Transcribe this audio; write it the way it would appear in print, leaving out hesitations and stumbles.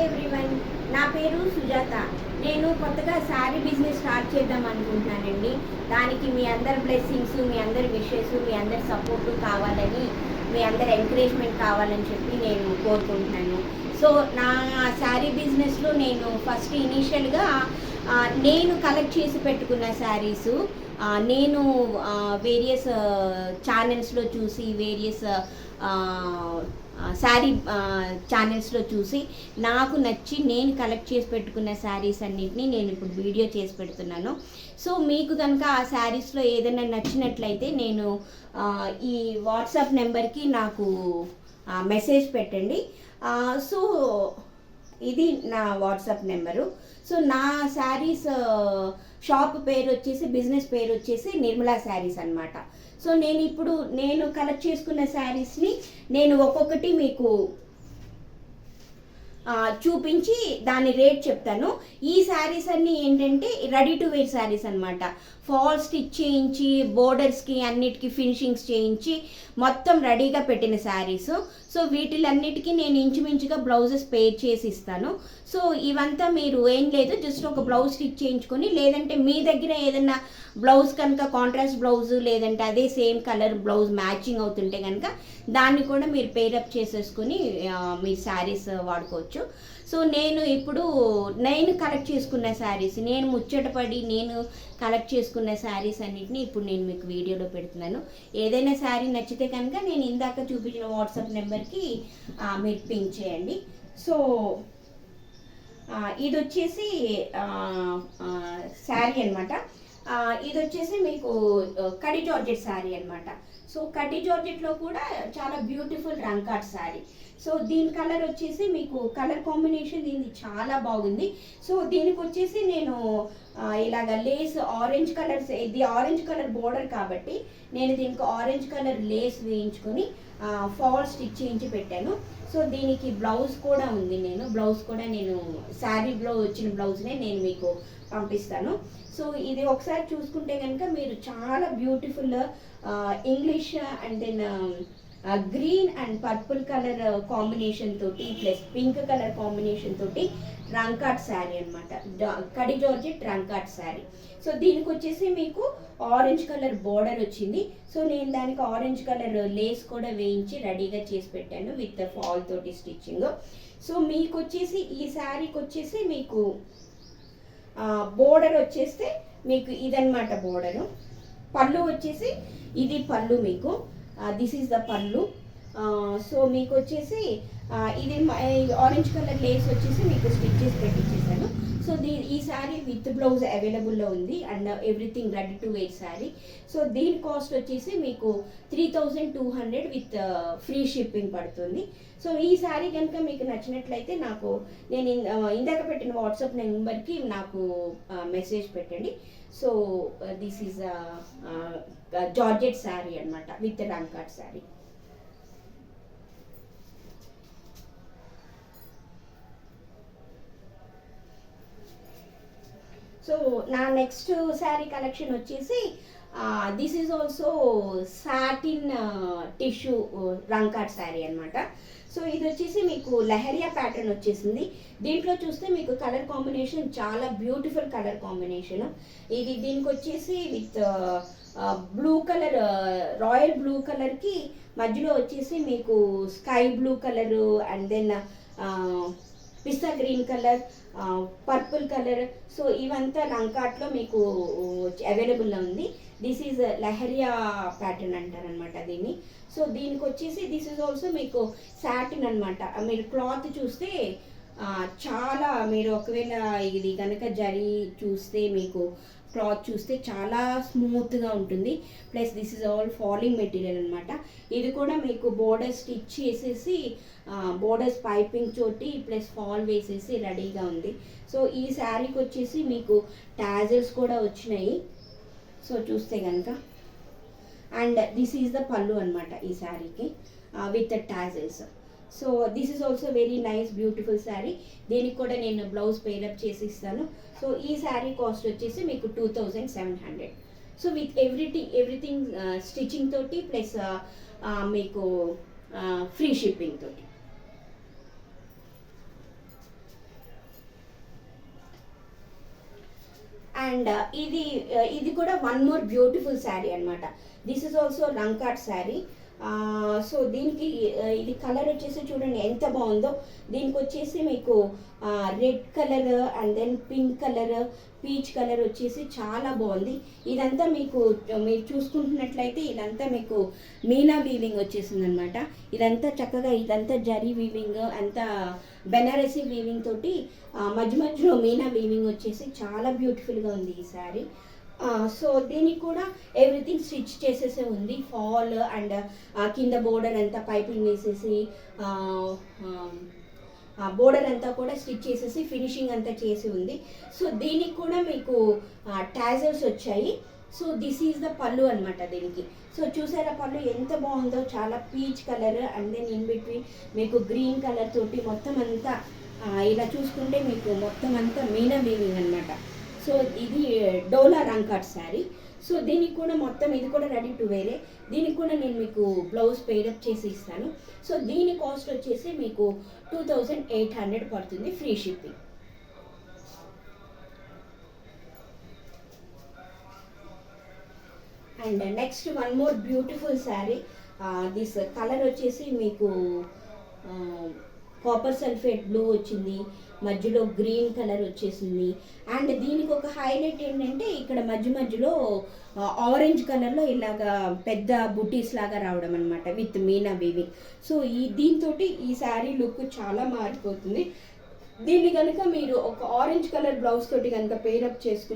Everyone, నా పేరు సుజాత. నేను కొత్తగా శారీ బిజినెస్ స్టార్ట్ చేద్దాం అనుకుంటున్నానండి. దానికి మీ అందరి బ్లెస్సింగ్స్, మీ అందరి విషెస్, మీ అందరి సపోర్టు కావాలని, మీ అందరి ఎంకరేజ్మెంట్ కావాలని చెప్పి నేను కోరుకుంటున్నాను. సో నా శారీ బిజినెస్లో నేను ఫస్ట్ ఇనీషియల్గా నేను కలెక్ట్ చేసి పెట్టుకున్న శారీసు నేను వేరియస్ ఛానల్స్లో చూసి, వేరియస్ శారీ ఛానల్స్లో చూసి నాకు నచ్చి నేను కలెక్ట్ చేసి పెట్టుకున్న శారీస్ అన్నిటినీ నేను ఇప్పుడు వీడియో చేసి పెడుతున్నాను. సో మీకు కనుక ఆ శారీస్లో ఏదైనా నచ్చినట్లయితే నేను ఈ వాట్సాప్ నెంబర్కి నాకు మెసేజ్ పెట్టండి. సో ఇది నా వాట్సాప్ నెంబరు. సో నా శారీస్ షాప్ పేరు వచ్చేసి, బిజినెస్ పేరు వచ్చేసి నిర్మలా శారీస్ అనమాట. సో నేను కలెక్ట్ చేసుకున్న శారీస్ని నేను ఒక్కొక్కటి మీకు చూపించి దాని రేట్ చెప్తాను. ఈ శారీస్ అన్నీ ఏంటంటే రెడీ టు వేర్ శారీస్ అనమాట. ఫాల్ స్టిచ్ చేయించి, బోర్డర్స్కి అన్నిటికీ ఫినిషింగ్స్ చేయించి మొత్తం రెడీగా పెట్టిన శారీస్. సో వీటిలన్నిటికీ నేను ఇంచుమించుగా బ్లౌజెస్ పేర్ చేసి ఇస్తాను. సో ఇవంతా మీరు ఏం లేదు, జస్ట్ ఒక బ్లౌజ్ స్టిచ్ చేయించుకొని, లేదంటే మీ దగ్గర ఏదైనా బ్లౌజ్ కనుక కాంట్రాస్ట్ బ్లౌజు, లేదంటే అదే సేమ్ కలర్ బ్లౌజ్ మ్యాచింగ్ అవుతుంటే కనుక దాన్ని కూడా మీరు పేరప్ చేసేసుకొని మీ శారీస్ వాడుకోవచ్చు. సో నేను కలెక్ట్ చేసుకున్న శారీస్, నేను ముచ్చటపడి నేను కలెక్ట్ చేసుకున్న శారీస్ అన్నిటిని ఇప్పుడు నేను మీకు వీడియోలో పెడుతున్నాను. ఏదైనా శారీ నచ్చితే కనుక నేను ఇందాక చూపించిన వాట్సాప్ నెంబర్కి మీరు పింక్ చేయండి. సో ఇది వచ్చేసి శారీ అనమాట. ఇది వచ్చేసి మీకు కడి జార్జెట్ శారీ అనమాట. సో కడి జార్జెట్లో కూడా చాలా బ్యూటిఫుల్ రంకాట్ శారీ. సో దీని కలర్ వచ్చేసి మీకు కలర్ కాంబినేషన్ దీనికి చాలా బాగుంది. సో దీనికి వచ్చేసి నేను ఇలాగ లేస్ ఆరెంజ్ కలర్స్, ఇది ఆరెంజ్ కలర్ బోర్డర్ కాబట్టి నేను దీనికి ఆరెంజ్ కలర్ లేస్ వేయించుకొని ఫాల్ స్టిచ్ చేయించి పెట్టాను. సో దీనికి బ్లౌజ్ కూడా ఉంది. బ్లౌజ్ కూడా నేను శారీలో వచ్చిన బ్లౌజ్నే నేను మీకు పంపిస్తాను. సో ఇది ఒకసారి చూసుకుంటే కనుక మీరు చాలా beautiful English and then green and purple colour combination తోటి ప్లస్ పింక్ కలర్ కాంబినేషన్ తోటి రంకాట్ శారీ అనమాట. కడి జార్జెట్ రంకాట్ శారీ. సో దీనికి వచ్చేసి మీకు ఆరెంజ్ కలర్ బోర్డర్ వచ్చింది. సో నేను దానికి ఆరెంజ్ కలర్ లేస్ కూడా వేయించి రెడీగా చేసి పెట్టాను విత్ ఫాల్ తోటి స్టిచ్చింగ్. సో మీకు వచ్చేసి ఈ శారీకి వచ్చేసి మీకు బోర్డర్ వచ్చేస్తే మీకు ఇదన్నమాట బోర్డరు. పళ్ళు వచ్చేసి ఇది పళ్ళు మీకు, దిస్ ఈజ్ ద పళ్ళు. సో మీకు వచ్చేసి ఇది ఆరెంజ్ కలర్ లేస్ వచ్చేసి మీకు స్టిచ్ చేసి పెట్టించేసాను. సో ఈ శారీ విత్ బ్లౌజ్ అవైలబుల్లో ఉంది and everything ready to wear sari. So దీని కాస్ట్ వచ్చేసి మీకు 3200 విత్ ఫ్రీ షిప్పింగ్ పడుతుంది. సో ఈ శారీ కనుక మీకు నచ్చినట్లయితే నేను ఇందాక పెట్టిన వాట్సాప్ నెంబర్కి నాకు మెసేజ్ పెట్టండి. So this is georgette sari అనమాట విత్ రంకాట్ శారీ. సో నా నెక్స్ట్ శారీ కలెక్షన్ వచ్చేసి this is also satin tissue rangkat sari అనమాట. సో ఇది వచ్చేసి మీకు లెహరియా ప్యాటర్న్ వచ్చేసింది. దీంట్లో చూస్తే మీకు కలర్ కాంబినేషన్ చాలా బ్యూటిఫుల్ కలర్ కాంబినేషన్. దీనికి వచ్చేసి with blue colour, royal blue కలర్కి మధ్యలో వచ్చేసి మీకు sky blue colour and then pista green colour, purple colour. So ఇవంతా రంకాట్లో మీకు అవైలబుల్లో ఉంది. దిస్ ఈజ్ లెహరియా ప్యాటర్న్ అంటారనమాట దీన్ని. సో దీనికి వచ్చేసి దిస్ ఈజ్ ఆల్సో మీకు సాటిన్ అనమాట. మీరు క్లాత్ చూస్తే చాలా, మీరు ఒకవేళ ఇది కనుక జరీ చూస్తే మీకు క్లాత్ చూస్తే చాలా స్మూత్గా ఉంటుంది. Plus this is all falling material అనమాట. ఇది కూడా మీకు బోర్డర్ స్టిచ్ చేసేసి బోర్డర్స్ పైపింగ్ చోటి ప్లస్ ఫాల్ వేసేసి రెడీగా ఉంది. సో ఈ శారీకి వచ్చేసి మీకు టాజల్స్ కూడా వచ్చినాయి. సో చూస్తే కనుక అండ్ దిస్ ఈజ్ ద పళ్ళు అనమాట ఈ శారీకి with tassels. So this is also very nice beautiful sari. దీనికి కూడా నేను బ్లౌజ్ పేరప్ చేసి ఇస్తాను. సో ఈ శారీ కాస్ట్ వచ్చేసి మీకు 2700. సో విత్ ఎవ్రీథింగ్ స్టిచ్చింగ్ తోటి ప్లస్ మీకు ఫ్రీ షిప్పింగ్ తోటి. అండ్ ఇది కూడా వన్ మోర్ బ్యూటిఫుల్ శారీ అనమాట. This is also rangkat sari. So దీనికి ఇది కలర్ వచ్చేసి చూడండి ఎంత బాగుందో. దీనికి వచ్చేసి మీకు red colour and then pink colour, peach colour వచ్చేసి చాలా బాగుంది. ఇదంతా మీకు మీరు చూసుకుంటున్నట్లయితే ఇదంతా మీకు మీనా వీవింగ్ వచ్చేసింది అనమాట. ఇదంతా చక్కగా ఇదంతా జరీ వీవింగ్, అంతా బెనారసీ వీవింగ్ తోటి మధ్య మధ్యలో మీనా వీవింగ్ వచ్చేసి చాలా బ్యూటిఫుల్గా ఉంది ఈ శారీ. సో దీనికి కూడా ఎవ్రీథింగ్ స్టిచ్ చేసేసే ఉంది. ఫాల్ అండ్ కింద బోర్డర్ అంతా పైపింగ్ వేసేసి బోర్డర్ అంతా కూడా స్టిచ్ చేసేసి ఫినిషింగ్ అంతా చేసి ఉంది. సో దీనికి కూడా మీకు టాజల్స్ వచ్చాయి. సో దిస్ ఈజ్ ద పళ్ళు అనమాట దీనికి. సో చూసారా పళ్ళు ఎంత బాగుందో, చాలా peach colour and then in between మీకు గ్రీన్ కలర్ తోటి మొత్తం అంతా ఇలా చూసుకుంటే మీకు మొత్తం అంతా మీనా వీవింగ్ అనమాట. సో ఇది డోలా రంకాట్ శారీ. సో దీనికి కూడా మొత్తం ఇది కూడా రెడీ టు వేరే. దీనికి కూడా నేను మీకు బ్లౌజ్ పేరప్ చేసి ఇస్తాను. సో దీని కాస్ట్ వచ్చేసి మీకు 2800 పడుతుంది, free shipping. And next one more beautiful sari. This colour వచ్చేసి మీకు కాపర్ సల్ఫేట్ బ్లూ వచ్చింది, మధ్యలో గ్రీన్ కలర్ వచ్చేసింది. అండ్ దీనికి ఒక హైలైట్ ఏంటంటే ఇక్కడ మధ్య మధ్యలో ఆరెంజ్ కలర్లో ఇలాగా పెద్ద బుటీస్ లాగా రావడం అనమాట విత్ మీనా వీవింగ్. సో దీంతో ఈ శారీ లుక్ చాలా మారిపోతుంది. దీన్ని కనుక మీరు ఒక ఆరెంజ్ కలర్ బ్లౌజ్ తోటి కనుక పేరప్ చేసుకుంటే